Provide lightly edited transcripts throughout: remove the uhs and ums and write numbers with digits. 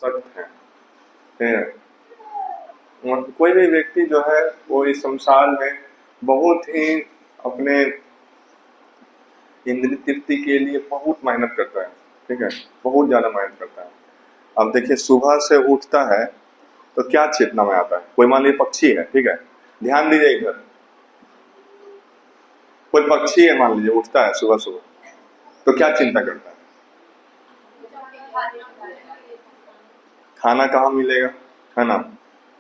सकते हैं। कोई भी व्यक्ति जो है वो इस संसार में बहुत ही अपने इंद्रिय तृप्ति के लिए बहुत मेहनत करता है। ठीक है, बहुत ज्यादा मेहनत करता है। अब देखिए, सुबह से उठता है तो क्या चेतना में आता है। कोई मान लीजिए पक्षी है, ठीक है, ध्यान दीजिए इधर। कोई पक्षी है, मान लीजिए उठता है सुबह सुबह, तो क्या चिंता करता है? खाना कहाँ मिलेगा, है ना।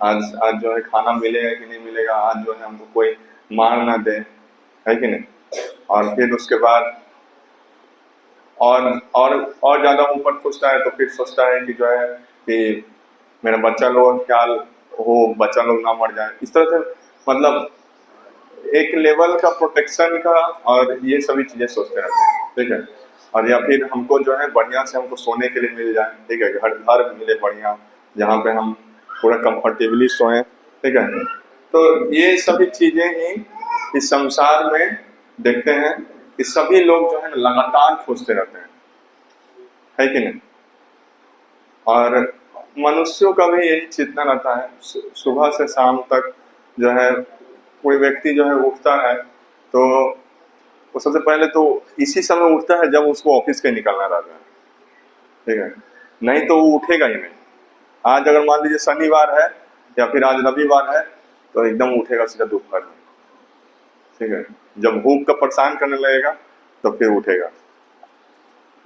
आज आज जो है खाना मिलेगा कि नहीं मिलेगा, आज जो है हमको कोई मार ना दे, है कि नहीं। और फिर उसके बाद और ज्यादा ऊपर सोचता है, तो फिर सोचता है कि जो है कि मेरा बच्चा लोग ख्याल हो, बच्चा लोग ना मर जाए। इस तरह से मतलब एक लेवल का प्रोटेक्शन का और ये सभी चीजें सोचते रहते हैं। ठीक है, और या फिर हमको जो है बढ़िया से हमको सोने के लिए मिल जाए। ठीक है, घर मिले बढ़िया, जहाँ पे हम पूरा कंफर्टेबली सोएं। ठीक है, तो ये सभी चीजें ही इस संसार में देखते हैं कि सभी लोग जो है ना लगातार खोजते रहते हैं, है कि नहीं। और मनुष्यों का भी यही चेतना रहता है, सुबह से शाम तक जो है कोई व्यक्ति जो है उठता है तो वो सबसे पहले तो इसी समय उठता है जब उसको ऑफिस के निकलना रहता है। ठीक है, नहीं तो वो उठेगा ही नहीं। आज अगर मान लीजिए शनिवार है या फिर आज रविवार है तो एकदम उठेगा सीधा दोपहर में। ठीक है, जब भूख का परेशान करने लगेगा तो फिर उठेगा।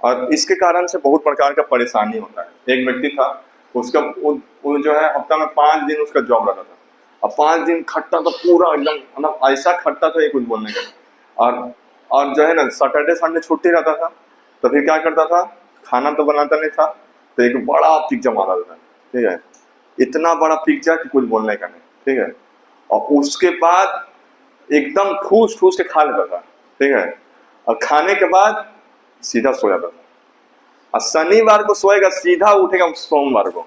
और इसके कारण से बहुत प्रकार का परेशानी होता है। एक व्यक्ति था, उसका वो जो है हफ्ता में 5 दिन उसका जॉब रहता था, और 5 दिन खटता था पूरा एकदम, मतलब ऐसा खटता था ये कुछ बोलने का। और जो है ना सैटरडे संडे छुट्टी रहता था, तो फिर क्या करता था, खाना तो बनाता नहीं था, तो एक बड़ा पिज्जा मारा था। ठीक है, इतना बड़ा पिज्जा कि कुछ बोलने का नहीं। ठीक है, और उसके बाद एकदम ठूस ठूस के खा लेता था। ठीक है, और खाने के बाद सीधा सो जाता था। और शनिवार को सोएगा, सीधा उठेगा सोमवार को।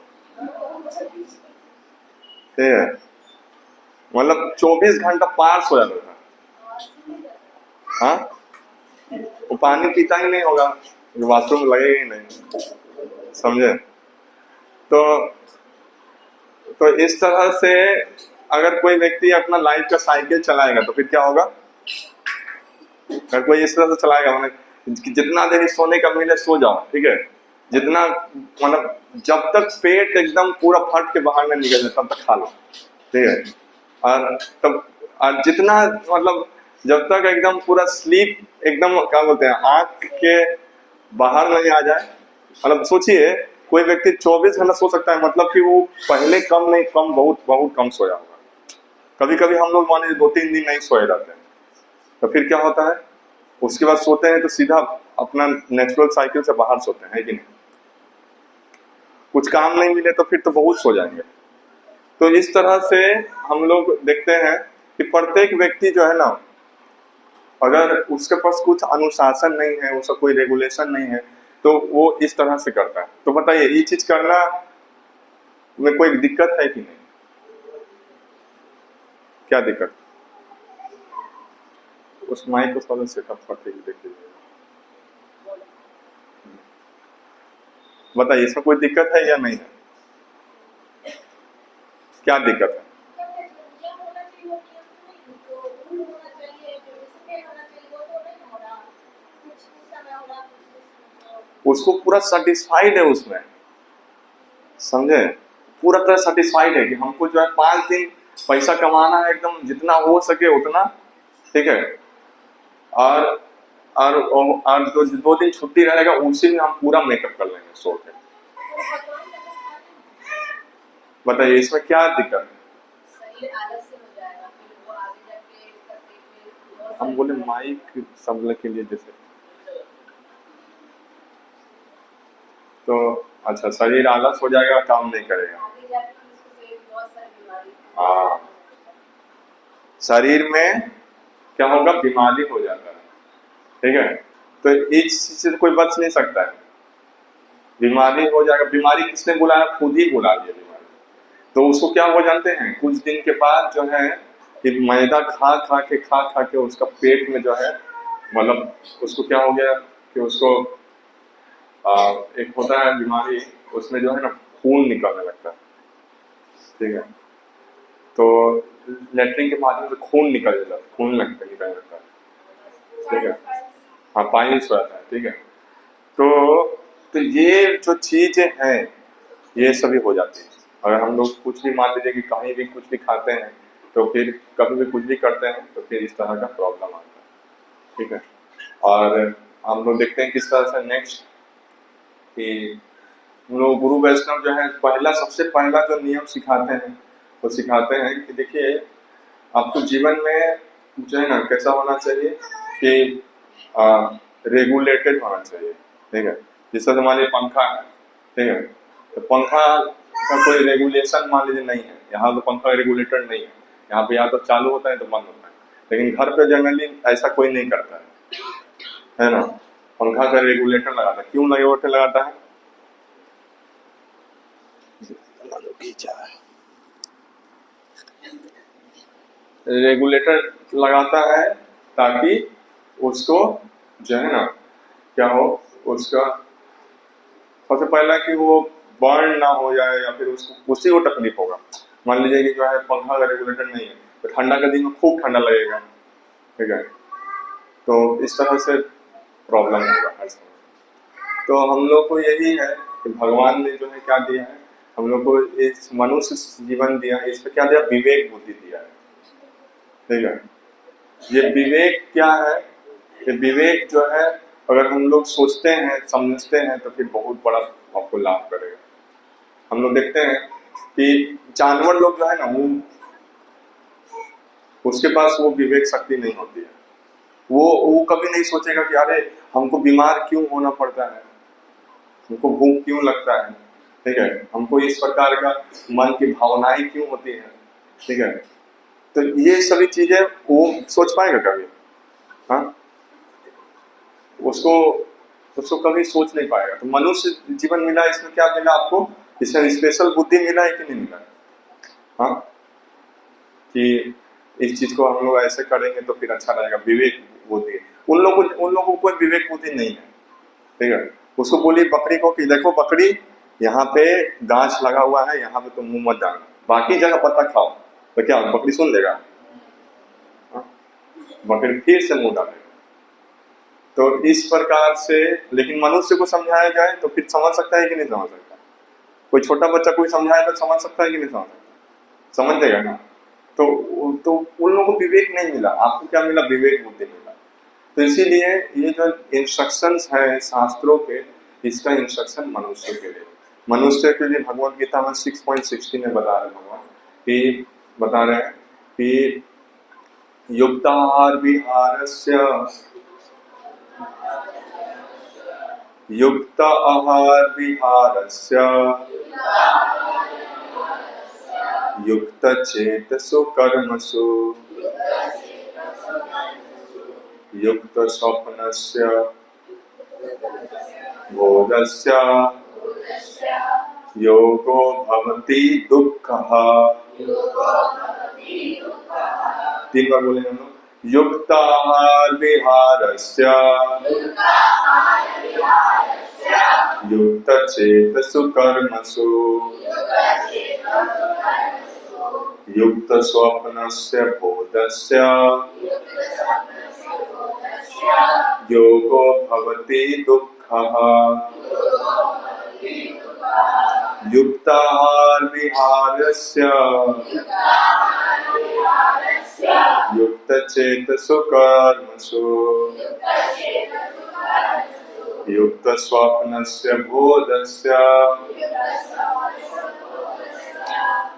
ठीक है, मतलब 24 घंटा पार सो जाता था। हाँ, वो पानी पीता ही नहीं होगा, बाथरूम में लगेगा ही नहीं, समझे। तो इस तरह से अगर कोई व्यक्ति अपना लाइफ का साइकिल चलाएगा तो फिर क्या होगा। अगर कोई इस तरह से चलाएगा, मतलब जितना देर सोने का मिले सो जाओ। ठीक है, जितना मतलब जब तक पेट एकदम पूरा फट के बाहर में निकल जाए तब तक खा लो। ठीक है, और तब और जितना मतलब जब तक एकदम पूरा स्लीप एकदम क्या बोलते हैं आंख के बाहर नहीं आ जाए। मतलब सोचिए, कोई व्यक्ति 24 घंटा सो सकता है, मतलब कि वो पहले कम नहीं, कम बहुत बहुत कम सोया होगा। कभी कभी हम लोग मान लीजिए 2-3 दिन नहीं सोए रहते हैं, तो फिर क्या होता है, उसके बाद सोते हैं तो सीधा अपना नेचुरल साइकिल से बाहर सोते हैं, है कि नहीं। कुछ काम नहीं मिले तो फिर तो बहुत सो जाएंगे। तो इस तरह से हम लोग देखते हैं कि प्रत्येक व्यक्ति जो है ना, अगर उसके पास कुछ अनुशासन नहीं है, उसका कोई रेगुलेशन नहीं है, तो वो इस तरह से करता है। तो बताइए, ये चीज करना में कोई दिक्कत है कि नहीं? क्या दिक्कत? उस माइक को थोड़ा सेटअप करके देखिए, बताइए इसमें कोई दिक्कत है या नहीं है? क्या दिक्कत है? उसको पूरा सेटिस्फाइड है उसमें, समझे, पूरा तरह सेटिस्फाइड है कि हमको जो है 5 दिन पैसा कमाना है, एकदम जितना हो सके उतना। ठीक है, और जो 2 दिन छुट्टी रहेगा उसी में हम पूरा मेकअप कर लेंगे सो के। बताइए इसमें क्या दिक्कत है? हम बोले माइक सब के लिए जैसे, तो अच्छा, शरीर आलस हो जाएगा, काम नहीं करेगा। हाँ, शरीर में क्या होगा, बीमारी हो जाता है। ठीक है, तो इस चीज से कोई बच नहीं सकता है, बीमारी हो जाएगा। बीमारी किसने बुलाया? खुद ही बुला दिया बीमारी। तो उसको क्या हो जानते हैं, कुछ दिन के बाद जो है कि मैदा खा के उसका पेट में जो है, मतलब उसको क्या हो गया कि उसको एक होता है बीमारी, उसमें जो है ना खून निकलने लगता है, ठीक है। तो लेटरिन के माध्यम से खून निकल जाता है, खून निकलने लगता है, ठीक है। हाँ, पाइल्स रहता है, ठीक है। तो ये जो चीजें हैं ये सभी हो जाती है। अगर हम लोग कुछ भी मान लीजिए कि कहीं भी कुछ भी खाते हैं तो फिर कभी भी कुछ भी करते हैं तो फिर इस तरह का प्रॉब्लम आता है, ठीक है। और हम लोग देखते हैं किस तरह से नेक्स्ट कि हम लोग गुरु वैष्णव जो है सबसे पहला जो नियम सिखाते हैं वो सिखाते हैं कि देखिए आपको जीवन में जो है ना कैसा होना चाहिए कि रेगुलेटेड होना चाहिए, ठीक है। जिस तरह मान लीजिए पंखा है, ठीक है। तो पंखा का कोई रेगुलेशन मान लीजिए नहीं है, यहाँ तो पंखा रेगुलेटेड नहीं है, यहाँ पे या तो चालू होता है तो बंद होता है। लेकिन घर पे जनरली ऐसा कोई नहीं करता है ना। पंखा का रेगुलेटर लगाता है, क्यों रेगुलेटर लगाता है? रेगुलेटर लगाता है ताकि उसको जो है ना क्या हो, उसका सबसे पहला कि वो बर्न ना हो जाए या फिर उसको उसी को तकलीफ होगा। मान लीजिए कि जो है पंखा का रेगुलेटर नहीं है तो ठंडा के दिन में खूब ठंडा लगेगा, ठीक है। तो इस तरह से प्रॉब्लम होगा हर समय। तो हम लोग को यही है कि भगवान ने जो है क्या दिया है, हम लोग को इस मनुष्य जीवन दिया है, इसमें क्या दिया, विवेक बुद्धि दिया है, ठीक है। ये विवेक क्या है, ये विवेक जो है अगर हम लोग सोचते हैं समझते हैं तो फिर बहुत बड़ा आपको लाभ करेगा। हम लोग देखते हैं कि जानवर लोग जो है ना वो उसके पास वो विवेक शक्ति नहीं होती है। वो कभी नहीं सोचेगा कि अरे हमको बीमार क्यों होना पड़ता है, हमको भूख क्यों लगता है, ठीक है, हमको इस प्रकार का मन की भावनाएं क्यों होती है, ठीक है। तो ये सभी चीजें वो सोच पाएगा कभी? हाँ, उसको उसको कभी सोच नहीं पाएगा। तो मनुष्य जीवन मिला, इसमें क्या मिला आपको, इसमें स्पेशल बुद्धि मिला है कि नहीं मिला? हाँ, कि इस चीज को हम लोग ऐसे करेंगे तो फिर अच्छा रहेगा, विवेक बुद्धि। उन लोगों को कोई विवेक बुद्धि नहीं है, ठीक है। उसको बोली बकरी को कि देखो बकरी यहाँ पे गाछ लगा हुआ है, यहाँ पे तुम मुंह मत डालना, बाकी जगह पत्ता खाओ, तो क्या बकरी सुन लेगा? बकरी फिर से मुंह डालेगा। तो इस प्रकार से, लेकिन मनुष्य को समझाया जाए तो फिर समझ सकता है कि नहीं समझ सकता? कोई छोटा बच्चा कोई समझाए तो समझ सकता है कि नहीं समझ सकता? समझ जाएगा ना। तो उन लोगों को विवेक नहीं मिला, आपको क्या मिला, विवेक बुद्धि मिला। तो इसीलिए ये जो इंस्ट्रक्शंस है शास्त्रों के, इसका इंस्ट्रक्शन मनुष्य के लिए, मनुष्य के लिए भगवद गीता में 6.16 में बता रहे भगवान कि बता रहे हैं कि युक्ताहार विहारस्य युक्त आहार विहारस्य युक्त चेतसु कर्मसु युक्त स्वप्नस्य बोधस्य योगो भवति दुःखः। 3 बार बोलेंगे हम लोग, युक्त आहार विहारस्य युक्त चेतसु कर्मसु युक्त स्वप्नस्य बोधस्य योगो भवति दुःखः। युक्ताहार विहारस्य युक्त चेतसु कर्मसु युक्त स्वप्नस्य बोधस्य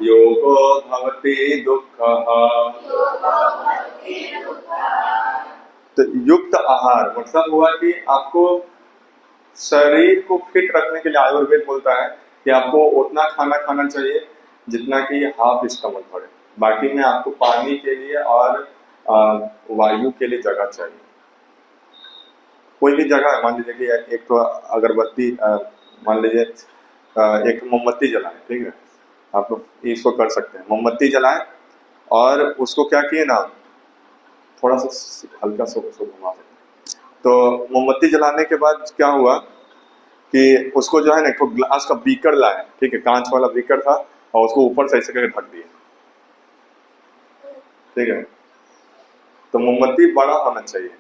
योगो भवति दुःखः। तो युक्त आहार मतलब हुआ कि आपको शरीर को फिट रखने के लिए आयुर्वेद बोलता है कि आपको उतना खाना खाना चाहिए जितना कि हाफ स्टमक भरे, बाकी में आपको पानी के लिए और वायु के लिए जगह चाहिए। कोई भी जगह, मान लीजिए कि एक तो अगरबत्ती, मान लीजिए एक मोमबत्ती जलाएं, ठीक है, आप लोग इसको कर सकते हैं, मोमबत्ती जलाएं और उसको क्या किए ना थोड़ा सा हल्का सा उसको घुमा दें। तो मोमबत्ती जलाने के बाद क्या हुआ कि उसको जो है ना एक तो ग्लास का बीकर लाए, ठीक है, कांच वाला बीकर था, और उसको ऊपर से ऐसे करके ढक दिए, ठीक है। तो मोमबत्ती बड़ा होना चाहिए।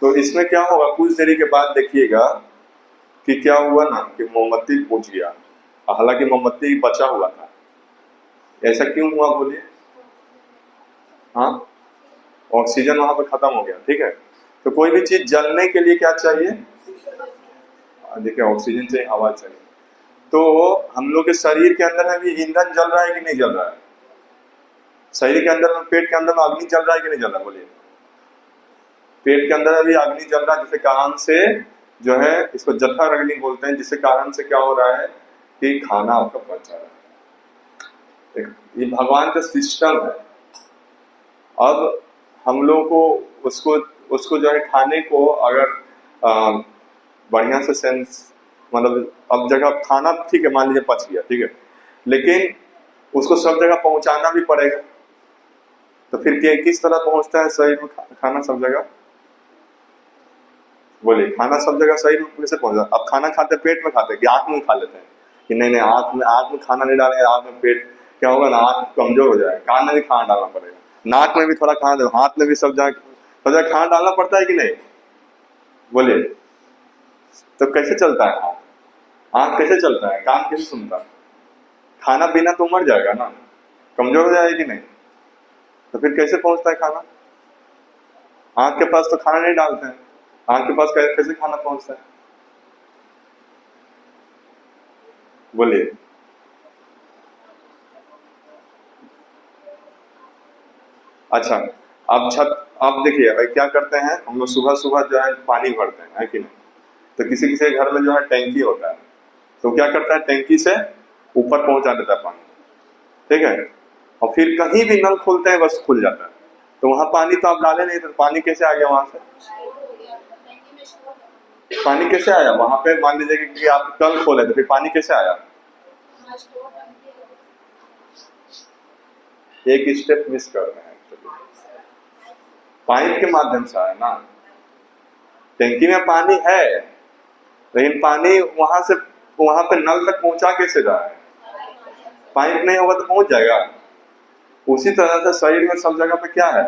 तो इसमें क्या होगा, कुछ देरी के बाद देखिएगा कि क्या हुआ ना कि मोमबत्ती बुझ गया, हालांकि मोमबत्ती बचा हुआ था। ऐसा क्यों हुआ बोलिए? हाँ, ऑक्सीजन वहां पर खत्म हो गया, ठीक है। तो कोई भी चीज जलने के लिए क्या चाहिए? देखिए, ऑक्सीजन चाहिए, हवा चाहिए। तो हम लोग के शरीर के अंदर में भी ईंधन जल रहा है कि नहीं जल रहा है? शरीर के अंदर में, पेट के अंदर में अग्नि जल रहा है कि नहीं जल रहा है? बोलिए। पेट के अंदर भी अग्नि जल रहा है, जिसके कारण से जो है इसको जठर अग्नि बोलते हैं, जिसके कारण से क्या हो रहा है कि खाना आपका पच जा रहा है। ये भगवान का सिस्टम है। अब हम लोग को उसको उसको जो है खाने को अगर बढ़िया से सेंस, मतलब अब जगह खाना ठीक है, मान लीजिए पच गया, ठीक है, लेकिन उसको सब जगह पहुंचाना भी पड़ेगा। तो फिर क्या, किस तरह पहुंचता है शरीर में खाना सब जगह? बोलिए, खाना सब जगह शरीर में कैसे पहुंचता? अब खाना खाते पेट में खाते कि आंख में खा लेते हैं कि नहीं नहीं, आंख में खाना नहीं डालेंगे, आंख में पेट क्या होगा ना, आंख कमजोर हो जाएगा, कान में भी खाना डालना पड़ेगा, नाक में भी थोड़ा खाना दो, हाथ में भी सब जगह खाना डालना पड़ता है कि नहीं? बोलिए। तो कैसे चलता है आंख? आंख कैसे चलता है? कान कैसे सुनता है? खाना पीना तो मर जाएगा ना, कमजोर हो जाएगी नहीं, तो फिर कैसे पहुंचता है खाना? आंख के पास तो खाना नहीं डालते हैं, आंख के पास कैसे खाना पहुंचता है? बोलिए। अच्छा, अब देखिए क्या करते हैं हम लोग, सुबह सुबह जो है पानी भरते हैं, है कि नहीं? तो किसी किसी के घर में जो है टैंकी होता है, तो क्या करता है, टैंकी से ऊपर पहुंचा देता है पानी, ठीक है, और फिर कहीं भी नल खोलते हैं बस खुल जाता है। तो वहां पानी तो आप डाले नहीं, तो पानी कैसे आ गया वहां से? पानी कैसे आया वहां पे? मान लीजिए कि आप कल खोले, तो फिर पानी कैसे आया? एक स्टेप मिस कर रहे हैं, पाइप के माध्यम से आया ना। टैंकी में पानी है, लेकिन पानी वहां पे नल तक पहुंचा कैसे रहा है? पाइप नहीं होगा तो पहुंच जाएगा। उसी तरह से शरीर में सब जगह पे क्या है?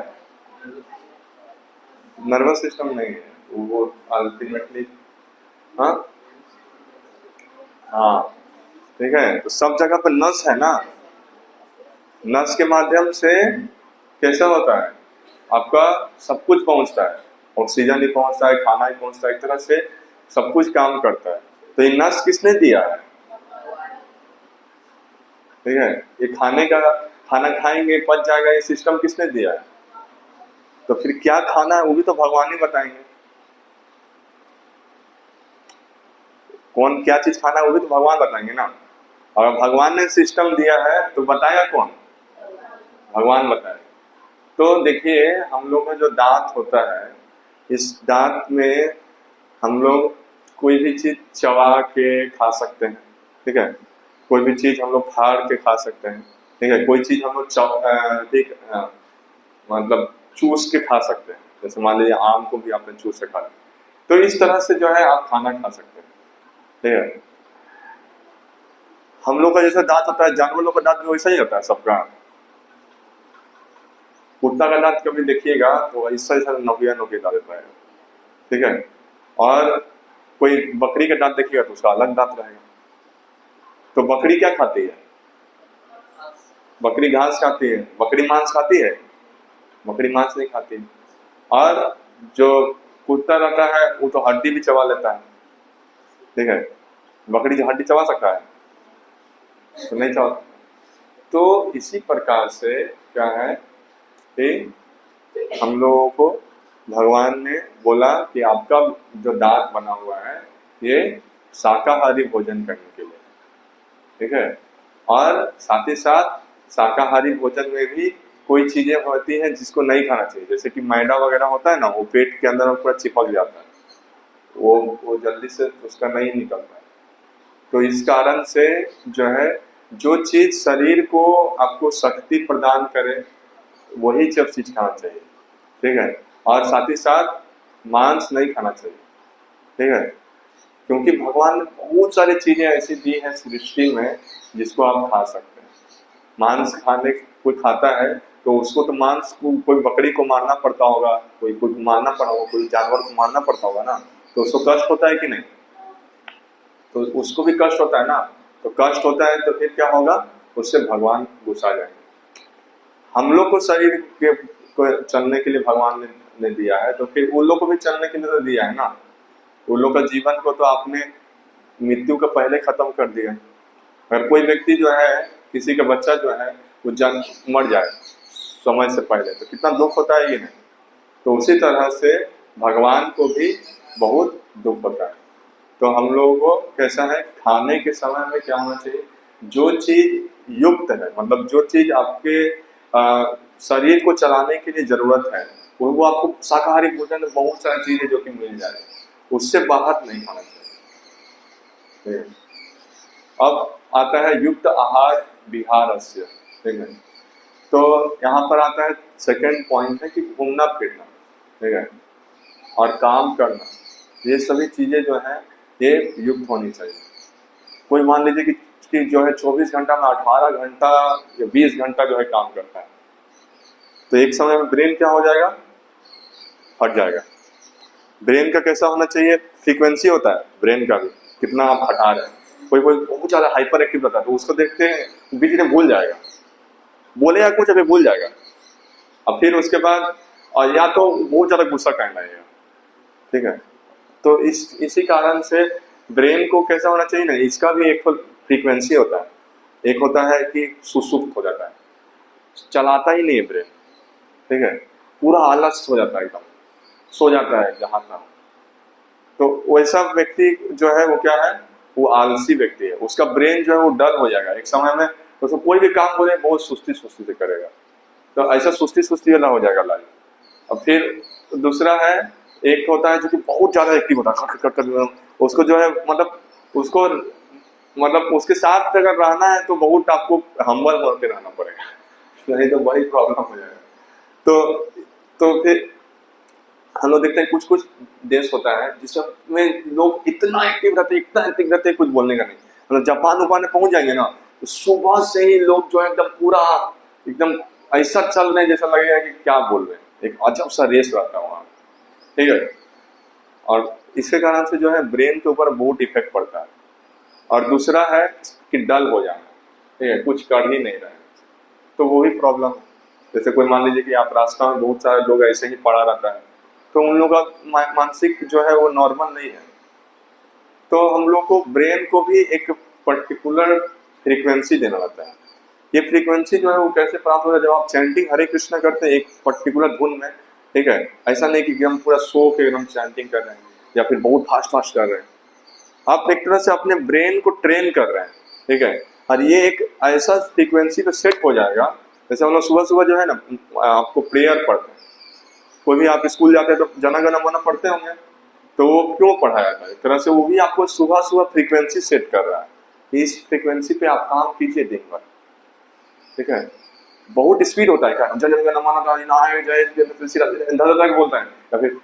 नर्वस सिस्टम नहीं है वो अल्टीमेटली, हाँ हाँ, ठीक है। तो सब जगह पे नस है ना, नस के माध्यम से कैसा होता है आपका, सब कुछ पहुंचता है, ऑक्सीजन ही पहुंचता है, खाना ही पहुंचता है, एक तरह से सब कुछ काम करता है। तो ये नस किसने दिया है? ठीक है, ये खाना खाएंगे पच जाएगा, ये सिस्टम किसने दिया है? तो फिर क्या खाना है वो भी तो भगवान ही बताएंगे। कौन क्या चीज खाना है वो भी तो भगवान बताएंगे ना। और भगवान ने सिस्टम दिया है तो बताएगा कौन? भगवान बताए। तो देखिए, हम लोग का जो दांत होता है, इस दांत में हम लोग कोई भी चीज चबा के खा सकते हैं, ठीक है, कोई भी चीज हम लोग फाड़ के खा सकते हैं, ठीक है, कोई चीज हम लोग ठीक मतलब चूस के खा सकते हैं, जैसे मान लीजिए आम को भी आपने चूस के खा लिया। तो इस तरह से जो है आप खाना खा सकते हैं, ठीक है। हम लोग का जैसा दांत होता है, जानवर लोग का दांत भी वैसा ही होता है सबका। कुत्ता का दांत कभी देखिएगा तो ऐसा ऐसा नोकिया नोकिया दांत रहता है, ठीक है। और कोई बकरी का दांत देखिएगा तो उसका अलग दांत रहेगा। तो बकरी क्या खाती है? बकरी घास खाती है। बकरी मांस खाती है? बकरी मांस नहीं खाती। और जो कुत्ता रहता है वो तो हड्डी भी चबा लेता है, ठीक है। बकरी जो हड्डी चबा सकता है तो नहीं चबा। तो इसी प्रकार से क्या है कि हम लोगों को भगवान ने बोला कि आपका जो दांत बना हुआ है ये शाकाहारी भोजन करने के लिए, ठीक है। और साथ ही साथ शाकाहारी भोजन में भी कोई चीजें होती हैं जिसको नहीं खाना चाहिए, जैसे कि मैदा वगैरह होता है ना, वो पेट के अंदर पूरा चिपक जाता है, वो जल्दी से उसका नहीं निकलता है। तो इस कारण से जो है, जो चीज शरीर को आपको शक्ति प्रदान करे वही सब चीज खाना चाहिए, ठीक है। और साथ ही साथ मांस नहीं खाना चाहिए, ठीक है। क्योंकि भगवान ने बहुत सारी चीजें ऐसी दी हैं सृष्टि में जिसको आप खा सकते हैं। मांस खाने कोई खाता है तो उसको तो मांस को कोई बकरी को मारना पड़ता होगा, कोई को मारना पड़ा होगा, कोई जानवर को मारना पड़ता होगा ना, तो उसको कष्ट होता है कि नहीं? तो उसको भी कष्ट होता है ना। तो कष्ट होता है तो फिर क्या होगा, उससे भगवान गुस्सा जाएंगे। हम लोग को शरीर के को चलने के लिए भगवान ने दिया है, तो फिर उन लोग को भी चलने के लिए तो दिया है ना। उन लोग का जीवन को तो आपने मृत्यु का पहले खत्म कर दिया। अगर कोई व्यक्ति जो है, किसी का बच्चा जो है वो मर जाए समय से पहले, तो कितना दुख होता है ये नहीं। तो उसी तरह से भगवान को भी बहुत दुख होता है। तो हम लोगों को कैसा है, खाने के समय में क्या होना चाहिए, जो चीज युक्त है, मतलब जो चीज आपके शरीर को चलाने के लिए जरूरत है, वो आपको शाकाहारी भोजन में बहुत सारी चीजें जो कि मिल जाए, उससे बाहर नहीं खाना चाहिए। अब आता है युक्त आहार विहारस्य, ठीक है। तो यहाँ पर आता है सेकंड पॉइंट है कि घूमना फिरना, ठीक है, और काम करना, ये सभी चीजें जो है ये युक्त होनी चाहिए। कोई मान लीजिए कि जो है 24 घंटा में 18 घंटा या 20 घंटा जो है काम करता है, तो एक समय में ब्रेन क्या हो जाएगा, फट जाएगा। ब्रेन का कैसा होना चाहिए, फ्रीक्वेंसी होता है ब्रेन का भी, कितना आप हटा रहे हैं। कोई कोई बहुत ज्यादा हाइपर एक्टिव रहता है तो उसको देखते हैं बीच में भूल जाएगा, बोलेगा कुछ अभी भूल जाएगा, अब फिर उसके बाद और या तो बहुत ज्यादा गुस्सा करना है, ठीक है। तो इसी कारण से ब्रेन को कैसा होना चाहिए ना, इसका भी एक फ्रीक्वेंसी होता है। एक होता है कि सुसुप्त हो जाता है, चलाता ही नहीं है ब्रेन, ठीक है, पूरा आलस हो जाता है, एकदम सो जाता है जहां तक। तो वैसा व्यक्ति जो है वो क्या है, वो आलसी व्यक्ति है। उसका ब्रेन जो है वो डल हो जाएगा एक समय में, तो उसको कोई भी काम बोले बहुत सुस्ती सुस्ती से करेगा, तो ऐसा सुस्ती सुस्ती वाला हो जाएगा लाइफ। अब फिर दूसरा है, एक होता है जो कि बहुत ज्यादा एक्टिव होता है, खट खट खट, उसको जो है मतलब उसको मतलब उसके साथ अगर रहना है तो बहुत आपको हम्बल बन के रहना पड़ेगा, नहीं तो बड़ी प्रॉब्लम हो जाएगा। तो फिर हम लोग देखते हैं कुछ कुछ देश होता है जिसमें लोग इतना एक्टिव रहते हैं कुछ बोलने का नहीं। मतलब जापान उपान में पहुंच जाएंगे ना, तो सुबह से ही लोग जो है एकदम पूरा एकदम ऐसा चल रहे हैं जैसा लगेगा कि क्या बोल रहे हैं, एक अजब सा रेस रहता है वहां, ठीक है। और इसके कारण से जो है ब्रेन के ऊपर बहुत इफेक्ट पड़ता है। और दूसरा है कि डल हो जाना, ठीक है, कुछ कर ही नहीं रहे, तो वो भी प्रॉब्लम है। जैसे कोई मान लीजिए कि आप रास्ता में बहुत सारे लोग ऐसे ही पड़ा रहता है, तो उन लोगों का मानसिक जो है वो नॉर्मल नहीं है। तो हम लोग को ब्रेन को भी एक पर्टिकुलर फ्रीक्वेंसी देना रहता है। ये फ्रीक्वेंसी जो है वो कैसे प्राप्त होता है, जब आप चैंटिंग हरे कृष्णा करते हैं एक पर्टिकुलर धुन में, ठीक है, ऐसा नहीं कि हम पूरा सो के एकदम चैंटिंग कर रहे हैं या फिर बहुत फास्ट फास्ट कर रहे हैं। आप एक तरह से अपने ब्रेन को ट्रेन कर रहे हैं, ठीक है। और ये एक ऐसा फ्रीक्वेंसी पे सेट हो जाएगा, जैसे हम लोग सुबह सुबह जो है ना आपको प्रेयर पढ़ते हैं, कोई भी आप स्कूल जाते हैं तो जना गण मन पढ़ते होंगे, तो वो क्यों पढ़ाया जाता है, एक तरह से वो भी आपको सुबह सुबह फ्रीक्वेंसी सेट कर रहा है। इस फ्रीक्वेंसी पे आप काम कीजिए दिन भर, ठीक है। बहुत स्पीड होता है क्या, जन गण मन जय बोलता है या फिर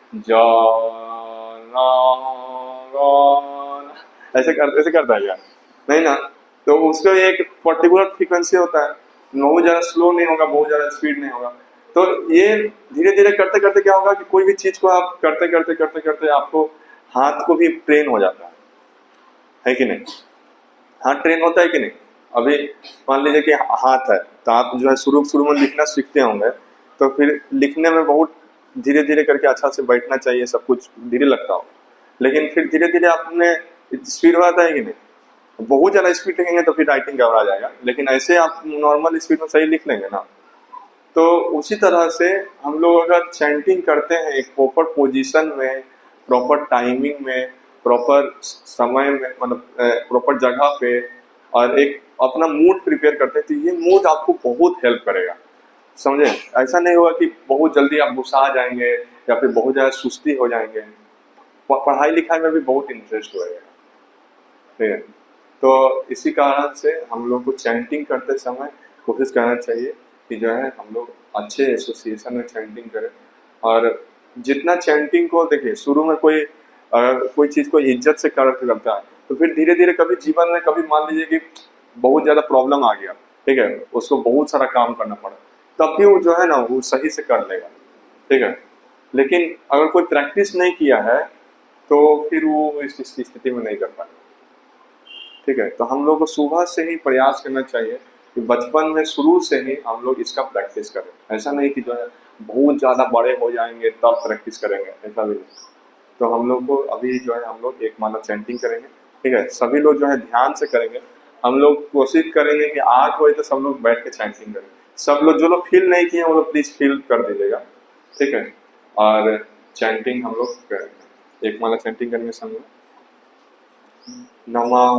ऐसे करता है क्या, नहीं ना। तो उसका एक पर्टिकुलर फ्रीक्वेंसी होता है, बहुत ज्यादा स्लो नहीं होगा, बहुत ज्यादा स्पीड नहीं होगा। तो ये धीरे धीरे करते करते क्या होगा कि कोई भी चीज को आप करते करते करते करते आपको हाथ को भी ट्रेन हो जाता है कि नहीं, हाथ ट्रेन होता है कि नहीं। अभी मान लीजिए कि हाथ है, तो आप जो है शुरू में लिखना सीखते होंगे, तो फिर लिखने में बहुत धीरे धीरे करके अच्छा से बैठना चाहिए, सब कुछ धीरे लगता हो, लेकिन फिर धीरे धीरे आपने स्पीड हो जाता है कि नहीं। बहुत ज्यादा स्पीड लिखेंगे तो फिर राइटिंग घबरा जाएगा, लेकिन ऐसे आप नॉर्मल स्पीड में सही लिख लेंगे ना। तो उसी तरह से हम लोग अगर चैंटिंग करते हैं एक प्रॉपर पोजीशन में, प्रॉपर टाइमिंग में, प्रॉपर समय में, मतलब प्रॉपर जगह पे, और एक अपना मूड प्रिपेयर करते हैं, तो ये मूड आपको बहुत हेल्प करेगा, समझे। ऐसा नहीं होगा कि बहुत जल्दी आप गुस्सा जाएंगे या फिर बहुत ज्यादा सुस्ती हो जाएंगे, पढ़ाई लिखाई में भी बहुत इंटरेस्ट होगा, ठीक है। तो इसी कारण से हम लोग को चैंटिंग करते समय कोशिश करना चाहिए कि जो है हम लोग अच्छे एसोसिएशन में चैंटिंग करें। और जितना चैंटिंग को देखिए, शुरू में कोई अगर कोई चीज को इज्जत से करता है तो फिर धीरे धीरे कभी जीवन में कभी मान लीजिए कि बहुत ज्यादा प्रॉब्लम आ गया, ठीक है, उसको बहुत सारा काम करना पड़ा, तब भी वो जो है ना वो सही से कर लेगा, ठीक है। लेकिन अगर कोई प्रैक्टिस नहीं किया है तो फिर वो इस स्थिति में नहीं कर पाएगा, ठीक है। तो हम लोग को सुबह से ही प्रयास करना चाहिए कि बचपन में शुरू से ही हम लोग इसका प्रैक्टिस करें। ऐसा नहीं कि जो है बहुत ज्यादा बड़े हो जाएंगे तब प्रैक्टिस करेंगे, ऐसा भी नहीं। तो हम लोग को अभी जो है हम लोग एक माला चैंटिंग करेंगे, ठीक है, सभी लोग जो है ध्यान से करेंगे। हम लोग कोशिश करेंगे कि 8 बजे तो सब लोग बैठ के चैंटिंग करें। सब लोग जो लोग फील नहीं किए वो लोग प्लीज फील कर दीजिएगा, ठीक है। और चैंटिंग हम लोग करेंगे, एक माला चैंटिंग करेंगे सब लोग। नमः